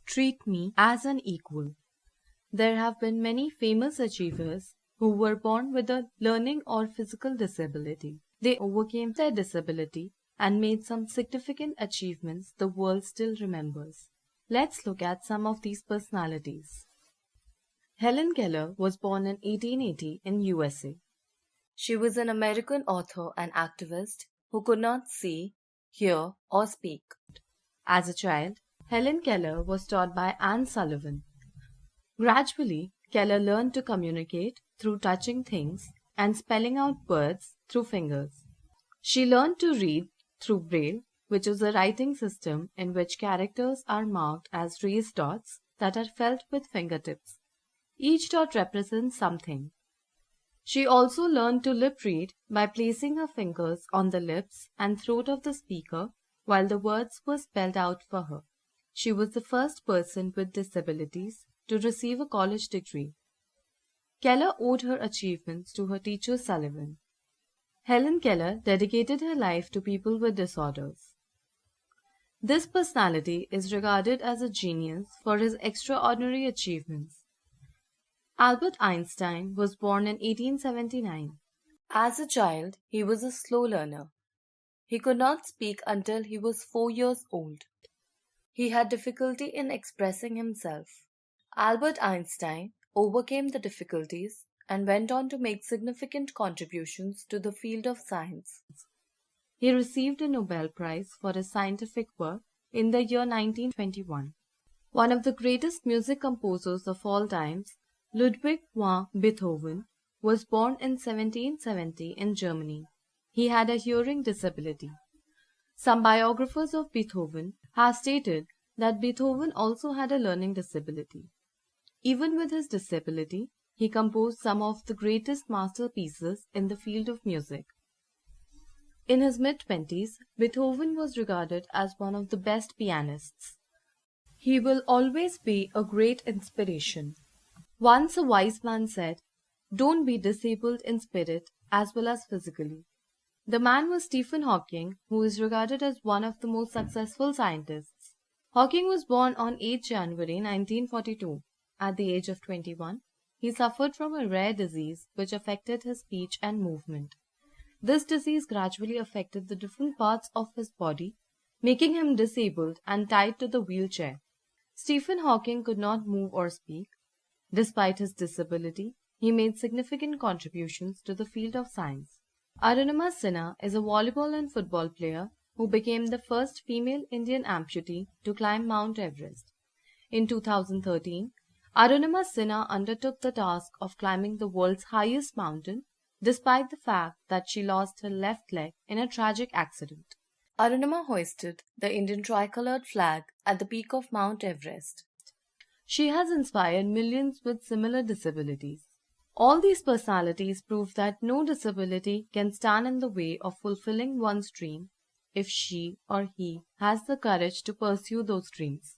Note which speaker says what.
Speaker 1: treat me as an equal. There have been many famous achievers who were born with a learning or physical disability. They overcame their disability and made some significant achievements the world still remembers. Let's look at some of these personalities. Helen Keller was born in 1880 in USA. She was an American author and activist who could not see, hear, or speak. As a child, Helen Keller was taught by Anne Sullivan. Gradually, Keller learned to communicate through touching things and spelling out words through fingers. She learned to read through Braille, which is a writing system in which characters are marked as raised dots that are felt with fingertips. Each dot represents something. She also learned to lip read by placing her fingers on the lips and throat of the speaker while the words were spelled out for her. She was the first person with disabilities to receive a college degree. Keller owed her achievements to her teacher Sullivan. Helen Keller dedicated her life to people with disorders. This personality is regarded as a genius for his extraordinary achievements. Albert Einstein was born in 1879. As a child, he was a slow learner. He could not speak until he was 4 years old. He had difficulty in expressing himself. Albert Einstein overcame the difficulties and went on to make significant contributions to the field of science. He received a Nobel Prize for his scientific work in the year 1921. One of the greatest music composers of all times, Ludwig van Beethoven, was born in 1770 in Germany. He had a hearing disability. Some biographers of Beethoven have stated that Beethoven also had a learning disability. Even with his disability, he composed some of the greatest masterpieces in the field of music. In his mid-20s, Beethoven was regarded as one of the best pianists. He will always be a great inspiration. Once a wise man said, "Don't be disabled in spirit as well as physically." The man was Stephen Hawking, who is regarded as one of the most successful scientists. Hawking was born on 8 January 1942. At the age of 21, he suffered from a rare disease which affected his speech and movement. This disease gradually affected the different parts of his body, making him disabled and tied to the wheelchair. Stephen Hawking could not move or speak. Despite his disability, he made significant contributions to the field of science. Arunima Sinha is a volleyball and football player who became the first female Indian amputee to climb Mount Everest. In 2013, Arunima Sinha undertook the task of climbing the world's highest mountain, despite the fact that she lost her left leg in a tragic accident. Arunima hoisted the Indian tricolored flag at the peak of Mount Everest. She has inspired millions with similar disabilities. All these personalities prove that no disability can stand in the way of fulfilling one's dream if she or he has the courage to pursue those dreams.